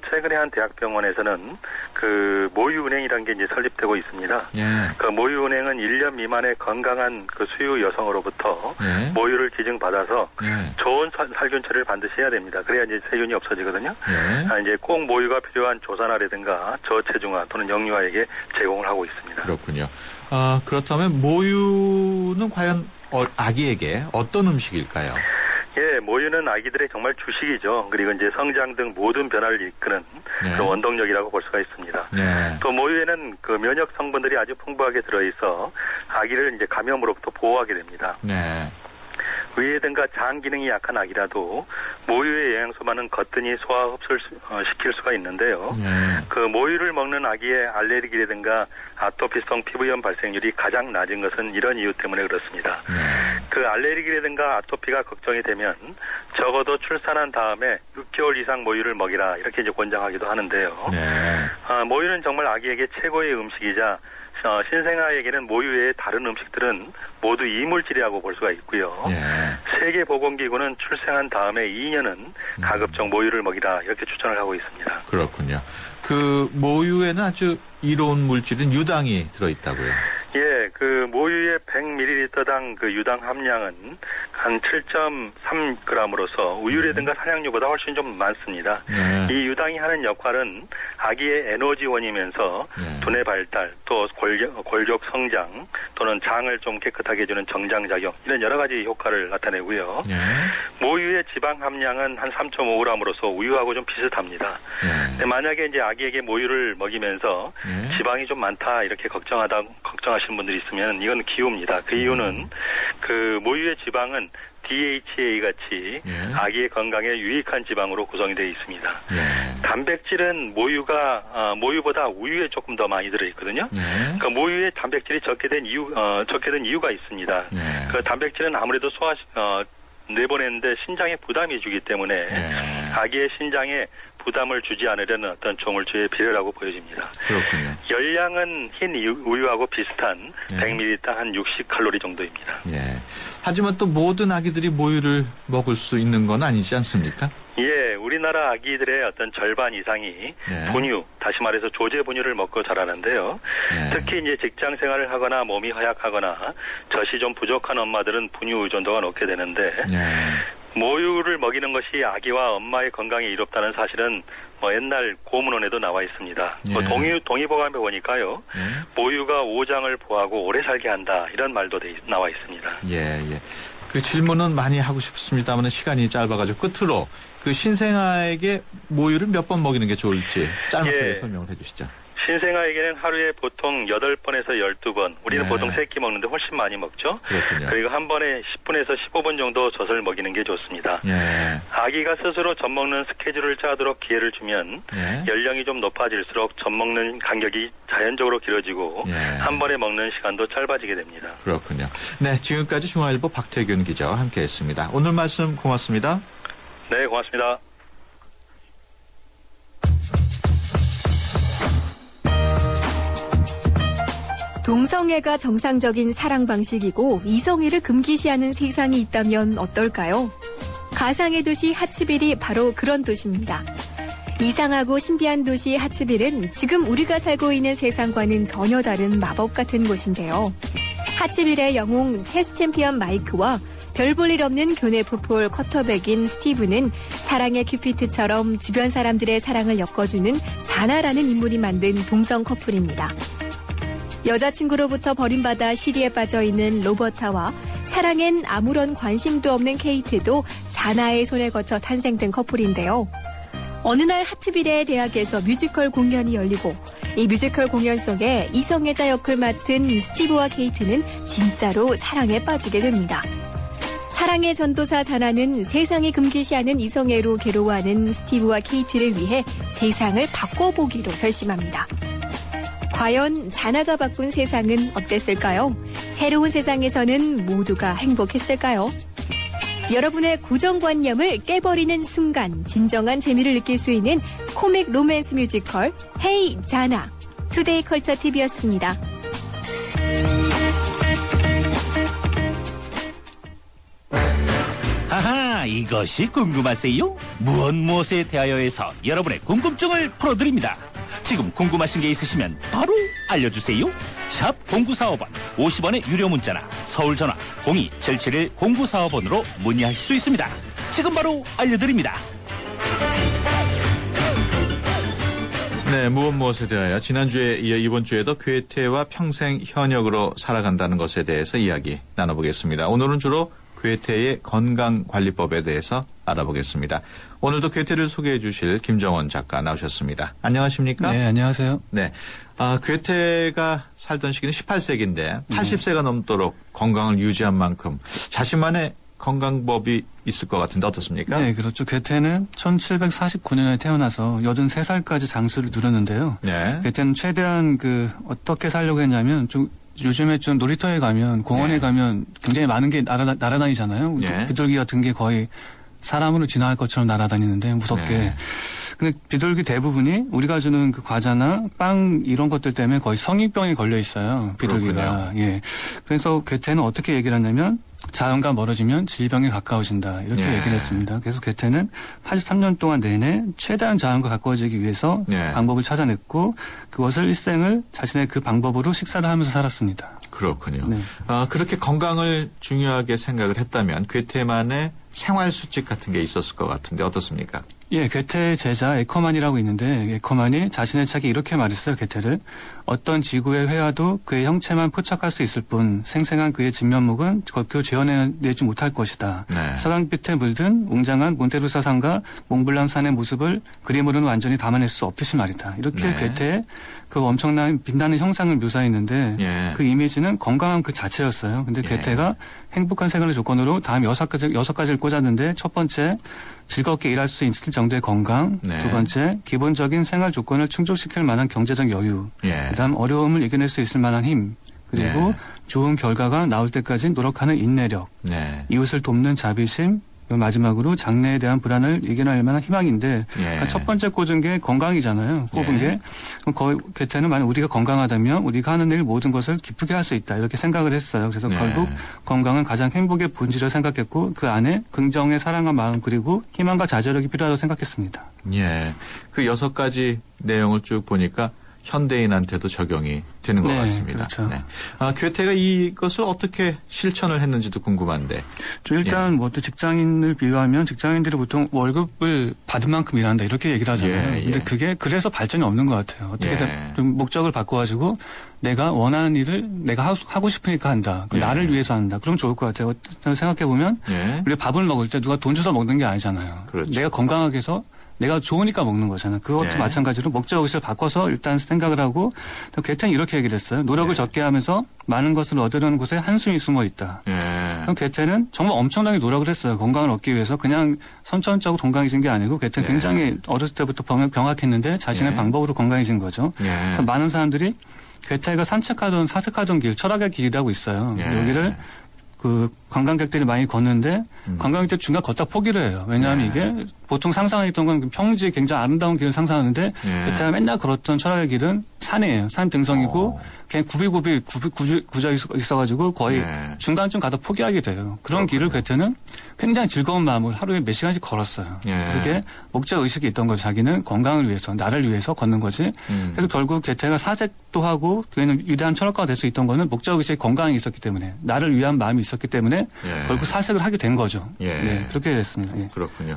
최근에 한 대학병원에서는 그 모유은행이라는 게 이제 설립되고 있습니다. 그 모유은행은 1년 미만의 건강한 그 수유 여성으로부터 모유를 기증받아서 좋은 살균 처리를 반드시 해야 됩니다. 그래야 이제 세균이 없어지거든요. 이제 꼭 모유가 필요한 조산아라든가 저체중아 또는 영유아에게 제공을 하고 있습니다. 그렇군요. 그렇다면 모유는 과연 아기에게 어떤 음식일까요? 예, 모유는 아기들의 정말 주식이죠. 그리고 이제 성장 등 모든 변화를 이끄는 그런 원동력이라고 볼 수가 있습니다. 또 모유에는 그 면역 성분들이 아주 풍부하게 들어있어 아기를 이제 감염으로부터 보호하게 됩니다. 위라든가 장 기능이 약한 아기라도 모유의 영양소만은 거뜬히 소화 흡수를 시킬 수가 있는데요. 그 모유를 먹는 아기의 알레르기라든가 아토피성 피부염 발생률이 가장 낮은 것은 이런 이유 때문에 그렇습니다. 그 알레르기라든가 아토피가 걱정이 되면 적어도 출산한 다음에 6개월 이상 모유를 먹이라 이렇게 이제 권장하기도 하는데요. 모유는 정말 아기에게 최고의 음식이자 신생아에게는 모유 외의 다른 음식들은 모두 이물질이라고 볼 수가 있고요. 세계보건기구는 출생한 다음에 2년은 가급적 모유를 먹이라 이렇게 추천을 하고 있습니다. 그렇군요. 그 모유에는 아주 이로운 물질인 유당이 들어있다고요? 예, 그 모유의 100ml당 그 유당 함량은 한 7.3g으로서 우유라든가 산양유보다 훨씬 좀 많습니다. 이 유당이 하는 역할은 아기의 에너지원이면서 두뇌 발달, 또 골격 성장, 또는 장을 좀 깨끗하게 해주는 정장작용 이런 여러 가지 효과를 나타내고요. 모유의 지방 함량은 한 3.5g으로서 우유하고 좀 비슷합니다. 근데 만약에 이제 아기에게 모유를 먹이면서 지방이 좀 많다 이렇게 걱정하시는 분들이 있으면 이건 기우입니다. 그 이유는 그 모유의 지방은 DHA 같이 아기의 건강에 유익한 지방으로 구성이 되어 있습니다. 단백질은 모유보다 우유에 조금 더 많이 들어 있거든요. 그 모유에 단백질이 적게 된 이유가 있습니다. 그 단백질은 아무래도 내보내는데 신장에 부담이 주기 때문에 아기의 신장에 부담을 주지 않으려는 어떤 조물주의 비례라고 보여집니다. 그렇군요. 열량은 흰 우유하고 비슷한 100ml 한 60칼로리 정도입니다. 하지만 또 모든 아기들이 모유를 먹을 수 있는 건 아니지 않습니까? 예, 우리나라 아기들의 어떤 절반 이상이 분유, 다시 말해서 조제 분유를 먹고 자라는데요. 특히 이제 직장 생활을 하거나 몸이 허약하거나 젖이 좀 부족한 엄마들은 분유 의존도가 높게 되는데 모유를 먹이는 것이 아기와 엄마의 건강에 이롭다는 사실은 옛날 고문원에도 나와 있습니다. 동의보감에 보니까요. 모유가 오장을 보하고 오래 살게 한다 이런 말도 나와 있습니다. 그 질문은 많이 하고 싶습니다만 시간이 짧아가지고 끝으로 그 신생아에게 모유를 몇 번 먹이는 게 좋을지 짧게 설명을 해주시죠. 신생아에게는 하루에 보통 8번에서 12번, 우리는 보통 3끼 먹는데 훨씬 많이 먹죠. 그렇군요. 그리고 한 번에 10분에서 15분 정도 젖을 먹이는 게 좋습니다. 아기가 스스로 젖 먹는 스케줄을 짜도록 기회를 주면 연령이 좀 높아질수록 젖 먹는 간격이 자연적으로 길어지고 한 번에 먹는 시간도 짧아지게 됩니다. 그렇군요. 네, 지금까지 중앙일보 박태균 기자와 함께했습니다. 오늘 말씀 고맙습니다. 네, 고맙습니다. 동성애가 정상적인 사랑 방식이고 이성애를 금기시하는 세상이 있다면 어떨까요? 가상의 도시 하츠빌이 바로 그런 도시입니다. 이상하고 신비한 도시 하츠빌은 지금 우리가 살고 있는 세상과는 전혀 다른 마법 같은 곳인데요. 하츠빌의 영웅 체스 챔피언 마이크와 별 볼 일 없는 교내 풋볼 쿼터백인 스티브는 사랑의 큐피트처럼 주변 사람들의 사랑을 엮어주는 자나라는 인물이 만든 동성 커플입니다. 여자친구로부터 버림받아 시리에 빠져있는 로버타와 사랑엔 아무런 관심도 없는 케이트도 자나의 손에 거쳐 탄생된 커플인데요. 어느 날 하트빌의 대학에서 뮤지컬 공연이 열리고 이 뮤지컬 공연 속에 이성애자 역을 맡은 스티브와 케이트는 진짜로 사랑에 빠지게 됩니다. 사랑의 전도사 자나는 세상이 금기시하는 이성애로 괴로워하는 스티브와 케이트를 위해 세상을 바꿔보기로 결심합니다. 과연 자나가 바꾼 세상은 어땠을까요? 새로운 세상에서는 모두가 행복했을까요? 여러분의 고정관념을 깨버리는 순간 진정한 재미를 느낄 수 있는 코믹 로맨스 뮤지컬 헤이 자나. 투데이 컬처 TV였습니다. 아하, 이것이 궁금하세요? 무엇에 대하여에서 여러분의 궁금증을 풀어드립니다. 지금 궁금하신 게 있으시면 바로 알려주세요. 샵 0945번 50원의 유료 문자나 서울 전화 02-771-0945번으로 문의하실 수 있습니다. 지금 바로 알려드립니다. 네, 무엇에 대하여 지난주에 이어 이번 주에도 괴테와 평생 현역으로 살아간다는 것에 대해서 이야기 나눠보겠습니다. 오늘은 주로 괴테의 건강관리법에 대해서 알아보겠습니다. 오늘도 괴테를 소개해 주실 김정원 작가 나오셨습니다. 안녕하십니까? 네, 안녕하세요. 네, 괴테가 살던 시기는 18세기인데 80세가 넘도록 건강을 유지한 만큼 자신만의 건강법이 있을 것 같은데 어떻습니까? 네, 그렇죠. 괴테는 1749년에 태어나서 83살까지 장수를 누렸는데요. 네. 괴테는 최대한 어떻게 살려고 했냐면 요즘에 좀 놀이터에 가면 공원에 가면 굉장히 많은 게 날아다니잖아요. 비둘기 같은 게 거의 사람으로 진화할 것처럼 날아다니는데 무섭게. 근데 비둘기 대부분이 우리가 주는 그 과자나 빵 이런 것들 때문에 거의 성인병에 걸려 있어요. 비둘기가. 그렇군요. 예. 그래서 괴테는 어떻게 얘기를 했냐면 자연과 멀어지면 질병에 가까워진다. 이렇게 얘기를 했습니다. 그래서 괴테는 83년 동안 내내 최대한 자연과 가까워지기 위해서 방법을 찾아냈고 그것을 일생을 자신의 그 방법으로 식사를 하면서 살았습니다. 그렇군요. 네. 그렇게 건강을 중요하게 생각을 했다면 괴테만의 생활 수칙 같은 게 있었을 것 같은데 어떻습니까? 예, 괴테의 제자 에커만이라고 있는데 에커만이 자신의 책에 이렇게 말했어요. 괴테를 어떤 지구의 회화도 그의 형체만 포착할 수 있을 뿐 생생한 그의 진면목은 결코 재현해내지 못할 것이다. 네. 서강빛에 물든 웅장한 몬테루사 산과 몽블랑 산의 모습을 그림으로는 완전히 담아낼 수 없듯이 말이다. 이렇게 네. 괴테의 그 엄청난 빛나는 형상을 묘사했는데 예. 그 이미지는 건강한 그 자체였어요. 근데 예. 괴테가 행복한 생활의 조건으로 다음 6가지를 꽂았는데 첫 번째 즐겁게 일할 수 있을 정도의 건강, 네. 두 번째 기본적인 생활 조건을 충족시킬 만한 경제적 여유, 예. 그다음 어려움을 이겨낼 수 있을 만한 힘, 그리고 네. 좋은 결과가 나올 때까지 노력하는 인내력, 네. 이웃을 돕는 자비심, 마지막으로 장래에 대한 불안을 이겨낼 만한 희망인데 예. 그러니까 첫 번째 꽂은 게 건강이잖아요. 꼽은 예. 게 괴테는 만약 우리가 건강하다면 우리가 하는 일 모든 것을 기쁘게 할 수 있다 이렇게 생각을 했어요. 그래서 예. 결국 건강은 가장 행복의 본질을 생각했고 그 안에 긍정의 사랑과 마음 그리고 희망과 자제력이 필요하다고 생각했습니다. 예, 그 6가지 내용을 쭉 보니까 현대인한테도 적용이 되는 것 네, 같습니다. 그렇죠. 네. 괴테가 이것을 어떻게 실천을 했는지도 궁금한데. 일단 예. 뭐 또 직장인을 비유하면 직장인들이 보통 월급을 받은 만큼 일한다 이렇게 얘기를 하잖아요. 예, 근데 예. 그게 그래서 발전이 없는 것 같아요. 어떻게든 예. 좀 목적을 바꿔가지고 내가 원하는 일을 내가 하고 싶으니까 한다. 예. 나를 위해서 한다. 그럼 좋을 것 같아요. 생각해보면 예. 우리가 밥을 먹을 때 누가 돈 줘서 먹는 게 아니잖아요. 그렇죠. 내가 건강하게 해서 내가 좋으니까 먹는 거잖아요. 그것도 네. 마찬가지로 목적의식을 바꿔서 일단 생각을 하고 괴테는 이렇게 얘기를 했어요. 노력을 네. 적게 하면서 많은 것을 얻으려는 곳에 한숨이 숨어 있다. 네. 그럼 괴테는 정말 엄청나게 노력을 했어요. 건강을 얻기 위해서 그냥 선천적으로 건강해진 게 아니고 괴테는 네. 굉장히 어렸을 때부터 병약했는데 자신의 네. 방법으로 건강해진 거죠. 네. 그래서 많은 사람들이 괴테가 산책하던 사색하던 길, 철학의 길이라고 있어요. 네. 여기를 그 관광객들이 많이 걷는데 관광객들 중간 걷다 포기를 해요. 왜냐하면 이게 보통 상상했던 건 평지 굉장히 아름다운 길을 상상하는데 그때가 맨날 걸었던 철학의 길은 산이에요. 산 등성이고 그냥 굽이 구져 있어가지고 거의 중간쯤 가다 포기하게 돼요. 그런 길을 괴테는 굉장히 즐거운 마음으로 하루에 몇 시간씩 걸었어요. 그렇게 목적 의식이 있던 거죠. 자기는 건강을 위해서 나를 위해서 걷는 거지. 그래서 결국 괴테가 사색도 하고 그는 위대한 철학가가 될 수 있던 거는 목적 의식이 건강이 있었기 때문에 나를 위한 마음이 있었기 때문에 결국 사색을 하게 된 거죠. 네, 그렇게 됐습니다. 그렇군요.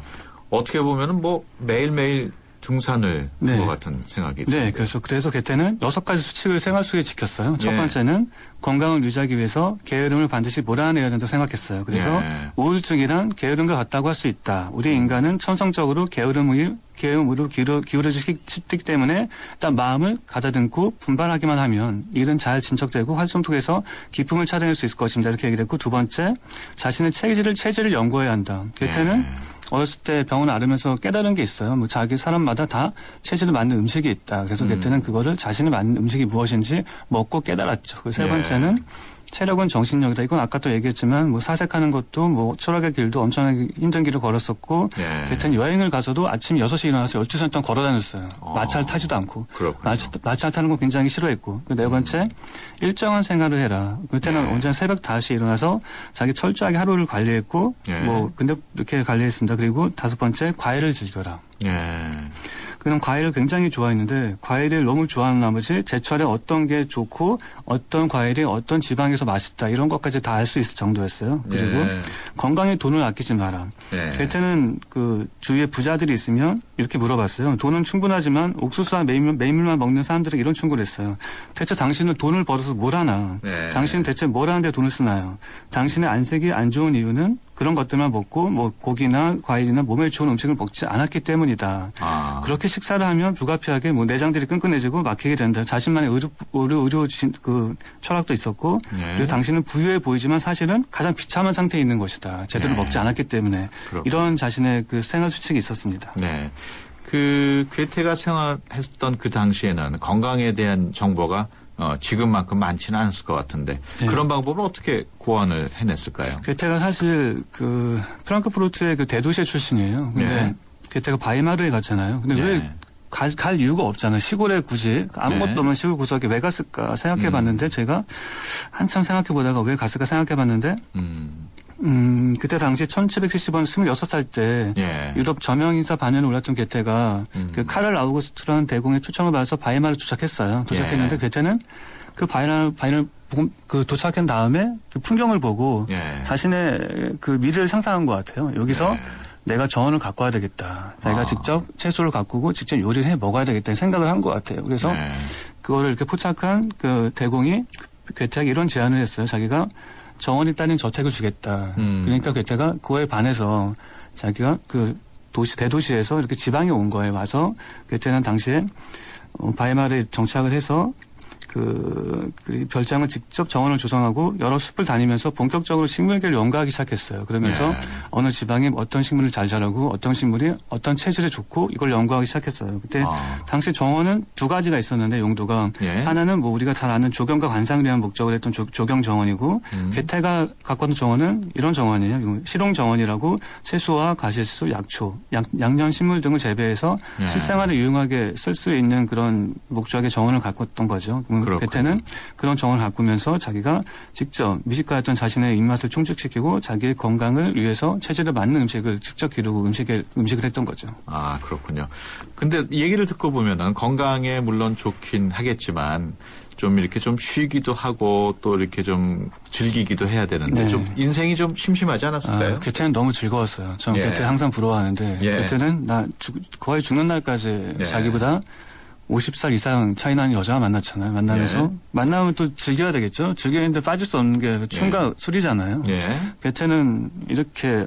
어떻게 보면은 뭐 매일매일 등산을 한 것 같은 생각이 듭니다. 네, 그래서 괴테는 6가지 수칙을 생활 속에 지켰어요. 첫 번째는 건강을 유지하기 위해서 게으름을 반드시 몰아내야 된다고 생각했어요. 그래서 우울증이란 게으름과 같다고 할 수 있다. 우리 인간은 천성적으로 게으름으로 기울어지기 쉽기 때문에 일단 마음을 가다듬고 분발하기만 하면 일은 잘 진척되고 활동통해서 기쁨을 찾아낼 수 있을 것입니다. 이렇게 얘기를 했고 두 번째, 자신의 체질을 연구해야 한다. 괴테는 어렸을 때 병원을 앓으면서 깨달은 게 있어요. 뭐 자기 사람마다 다 체질에 맞는 음식이 있다. 그래서 괴테는 그거를 자신에 맞는 음식이 무엇인지 먹고 깨달았죠. 세 번째는 체력은 정신력이다. 이건 아까 또 얘기했지만 뭐 사색하는 것도 뭐 철학의 길도 엄청나게 힘든 길을 걸었었고 괴테는 여행을 가서도 아침 6시에 일어나서 12시간 동안 걸어 다녔어요. 마차를 타지도 않고. 마차를 타는 거 굉장히 싫어했고. 네 번째, 일정한 생활을 해라. 괴테는 언제나 새벽 5시에 일어나서 자기 철저하게 하루를 관리했고 뭐 근데 이렇게 관리했습니다. 그리고 다섯 번째, 과일을 즐겨라. 그는 과일을 굉장히 좋아했는데 과일을 너무 좋아하는 나머지 제철에 어떤 게 좋고 어떤 과일이 어떤 지방에서 맛있다 이런 것까지 다 알 수 있을 정도였어요. 그리고 건강에 돈을 아끼지 마라. 괴테는 그 주위에 부자들이 있으면 이렇게 물어봤어요. 돈은 충분하지만 옥수수와 메밀만 먹는 사람들에게 이런 충고를 했어요. 대체 당신은 돈을 벌어서 뭘 하나? 당신은 대체 뭘 하는데 돈을 쓰나요? 당신의 안색이 안 좋은 이유는 그런 것들만 먹고 뭐 고기나 과일이나 몸에 좋은 음식을 먹지 않았기 때문이다. 그렇게 식사를 하면 불가피하게 뭐 내장들이 끈끈해지고 막히게 된다. 자신만의 의료 그 철학도 있었고 그리고 당신은 부유해 보이지만 사실은 가장 비참한 상태에 있는 것이다. 제대로 먹지 않았기 때문에 이런 자신의 그 생활 수칙이 있었습니다. 네. 그 괴테가 생활했던 그 당시에는 건강에 대한 정보가 지금만큼 많지는 않았을 것 같은데 그런 방법을 어떻게 고안을 해냈을까요? 괴테가 사실 그 프랑크푸르트의 그 대도시 출신이에요. 근데 괴테가 바이마르에 갔잖아요. 근데 왜 갈 이유가 없잖아요. 시골에 굳이 아무것도 없는 시골 구석에 왜 갔을까 생각해봤는데 제가 한참 생각해보다가 왜 갔을까 생각해봤는데 그때 당시 1770년 26살 때 유럽 저명인사 반연에 올랐던 괴테가 그 카를 아우구스트라는 대공의 초청을 받아서 바이마르에 도착했어요. 도착했는데 괴테는 그 바이마르 그 도착한 다음에 그 풍경을 보고 자신의 그 미래를 상상한 것 같아요. 여기서 내가 정원을 가꿔야 되겠다. 자기가 직접 채소를 가꾸고 직접 요리를 해 먹어야 되겠다는 생각을 한 것 같아요. 그래서 그거를 이렇게 포착한 그 대공이 괴테에게 이런 제안을 했어요. 자기가 정원이 따는 저택을 주겠다. 그러니까 괴테가 그거에 반해서 자기가 그 대도시에서 이렇게 지방에 온 거예요. 와서 괴테는 당시에 바이마르에 정착을 해서 그 별장을 직접 정원을 조성하고 여러 숲을 다니면서 본격적으로 식물계를 연구하기 시작했어요. 그러면서 어느 지방에 어떤 식물을 잘 자라고 어떤 식물이 어떤 체질에 좋고 이걸 연구하기 시작했어요. 그때 당시 정원은 두 가지가 있었는데 용도가 하나는 뭐 우리가 잘 아는 조경과 관상을 위한 목적을 했던 조경 정원이고 괴테가 갖고 왔던 정원은 이런 정원이에요. 실용 정원이라고 채소와 가시수, 약초, 양년 식물 등을 재배해서 실생활에 유용하게 쓸 수 있는 그런 목적의 정원을 갖고 왔던 거죠. 괴테는 그런 정원을 가꾸면서 자기가 직접 미식가였던 자신의 입맛을 충족시키고 자기의 건강을 위해서 체질에 맞는 음식을 직접 기르고 음식을 했던 거죠. 아, 그렇군요. 근데 얘기를 듣고 보면은 건강에 물론 좋긴 하겠지만 좀 이렇게 좀 쉬기도 하고 또 이렇게 좀 즐기기도 해야 되는데 좀 인생이 좀 심심하지 않았을까요? 괴테는 너무 즐거웠어요. 저는 괴테 항상 부러워하는데 괴테는 거의 죽는 날까지 자기보다 50살 이상 차이 나는 여자가 만났잖아요. 만나면서 만나면 또 즐겨야 되겠죠. 즐기는데 빠질 수 없는 게 춤과 술이잖아요. 괴테는 이렇게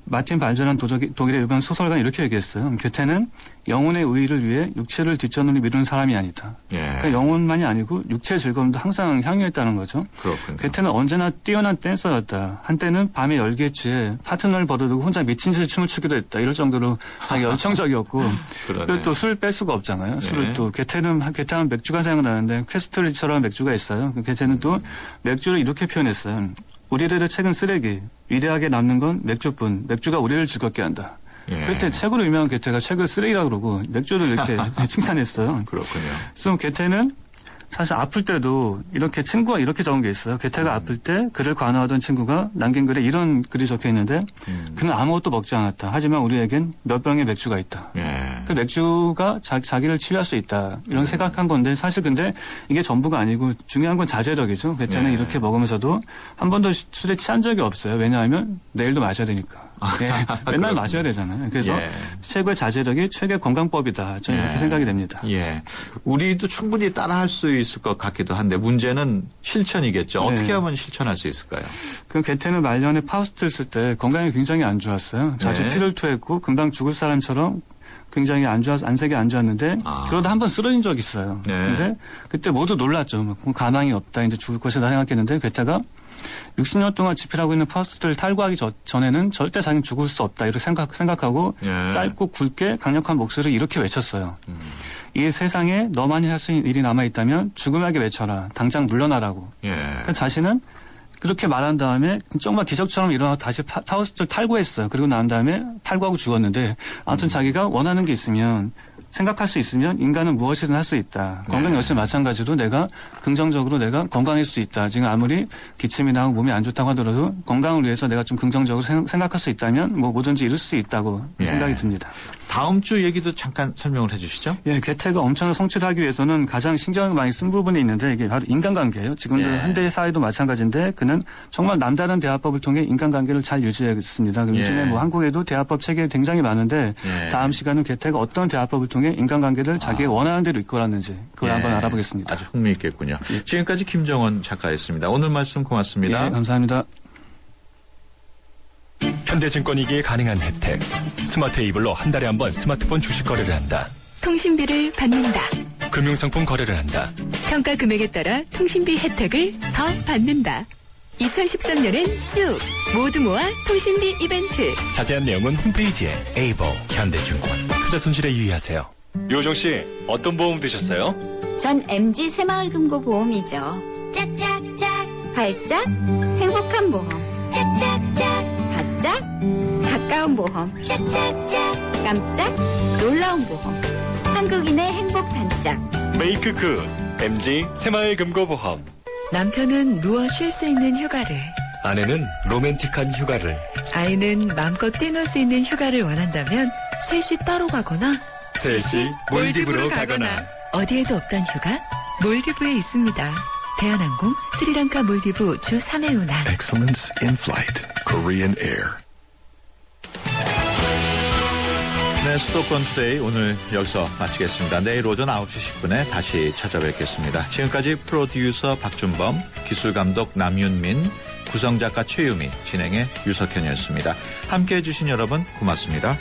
마틴 발저란 독일의 유명 소설가는 이렇게 얘기했어요. 괴테는 영혼의 의의를 위해 육체를 뒷전으로 미루는 사람이 아니다. 그러니까 영혼만이 아니고 육체의 즐거움도 항상 향유했다는 거죠. 그렇군요. 괴테는 언제나 뛰어난 댄서였다. 한때는 밤에 열기에 취해 파트너를 버려두고 혼자 미친 듯이 춤을 추기도 했다. 이럴 정도로 자기 열정적이었고 그리고 또 술 뺄 수가 없잖아요. 술을 또 괴테하면 맥주가 생각나는데 퀘스트리처럼 맥주가 있어요. 괴테는 또 맥주를 이렇게 표현했어요. 우리들의 책은 쓰레기, 위대하게 남는 건 맥주뿐. 맥주가 우리를 즐겁게 한다. 괴테 책으로 유명한 괴테가 책을 쓰레기라고 그러고 맥주를 이렇게 칭찬했어요. 그렇군요. 그래서 괴테는 사실 아플 때도 이렇게 친구가 이렇게 적은 게 있어요. 괴테가 아플 때 그를 관화하던 친구가 남긴 글에 이런 글이 적혀 있는데 그는 아무것도 먹지 않았다. 하지만 우리에겐 몇 병의 맥주가 있다. 그 맥주가 자기를 치유할 수 있다. 이런 생각한 건데 사실 근데 이게 전부가 아니고 중요한 건 자제력이죠. 괴테는 이렇게 먹으면서도 한 번도 술에 취한 적이 없어요. 왜냐하면 내일도 마셔야 되니까. 맨날 마셔야 되잖아요. 그래서 최고의 자제력이 최고의 건강법이다. 저는 이렇게 생각이 됩니다. 우리도 충분히 따라할 수 있을 것 같기도 한데 문제는 실천이겠죠. 어떻게 하면 실천할 수 있을까요? 그 괴테는 말년에 파우스트를 쓸 때 건강이 굉장히 안 좋았어요. 자주 피를 토했고 금방 죽을 사람처럼 굉장히 안색이 안 좋았는데 그러다 한 번 쓰러진 적이 있어요. 근데 그때 모두 놀랐죠. 가망이 없다. 이제 죽을 것이다 생각했는데 괴테가 60년 동안 집필하고 있는 파우스트를 탈구하기 전에는 절대 자기는 죽을 수 없다 이렇게 생각하고 짧고 굵게 강력한 목소리를 이렇게 외쳤어요. 이 세상에 너만이 할 수 있는 일이 남아있다면 죽음에게 외쳐라. 당장 물러나라고. 그 자신은 그렇게 말한 다음에 정말 기적처럼 일어나서 다시 파우스트를 탈구했어요. 그리고 난 다음에 탈구하고 죽었는데 아무튼 자기가 원하는 게 있으면 생각할 수 있으면 인간은 무엇이든 할 수 있다. 건강 역시 마찬가지로 내가 긍정적으로 내가 건강할 수 있다. 지금 아무리 기침이 나고 몸이 안 좋다고 하더라도 건강을 위해서 내가 좀 긍정적으로 생각할 수 있다면 뭐 뭐든지 이룰 수 있다고 생각이 듭니다. 다음 주 얘기도 잠깐 설명을 해 주시죠. 괴테가 엄청난 성취를 하기 위해서는 가장 신경을 많이 쓴 부분이 있는데 이게 바로 인간관계예요. 지금도 현대 사회도 마찬가지인데 그는 정말 남다른 대화법을 통해 인간관계를 잘 유지했습니다. 요즘에 뭐 한국에도 대화법 체계 굉장히 많은데 다음 시간은 괴테가 어떤 대화법을 통해 인간관계를 자기가 원하는 대로 이끌었는지 그걸 한번 알아보겠습니다. 아주 흥미있겠군요. 지금까지 김정원 작가였습니다. 오늘 말씀 고맙습니다. 감사합니다. 현대증권이기에 가능한 혜택. 스마트 에이블로 한 달에 한 번 스마트폰 주식 거래를 한다. 통신비를 받는다. 금융상품 거래를 한다. 평가 금액에 따라 통신비 혜택을 더 받는다. 2013년엔 쭉 모두 모아 통신비 이벤트. 자세한 내용은 홈페이지에 에이블 현대증권. 투자 손실에 유의하세요. 요정 씨, 어떤 보험 드셨어요? 전 MG 새마을금고보험이죠. 짝짝짝 발짝 행복한 보험. 짝짝짝 바짝 가까운 보험. 짝짝짝 깜짝 놀라운 보험. 한국인의 행복 단짝. 메이크 굿 MG 새마을금고보험. 남편은 누워 쉴 수 있는 휴가를, 아내는 로맨틱한 휴가를, 아이는 마음껏 뛰놀 수 있는 휴가를 원한다면 셋이 따로 가거나 셋이 몰디브로 가거나 어디에도 없던 휴가 몰디브에 있습니다. 대한항공 스리랑카 몰디브 주 3회 운항. Excellence in flight. Korean Air. 네, 수도권 투데이 오늘 여기서 마치겠습니다. 내일 오전 9시 10분에 다시 찾아뵙겠습니다. 지금까지 프로듀서 박준범, 기술감독 남윤민, 구성작가 최유미, 진행의 유석현이었습니다. 함께해 주신 여러분 고맙습니다.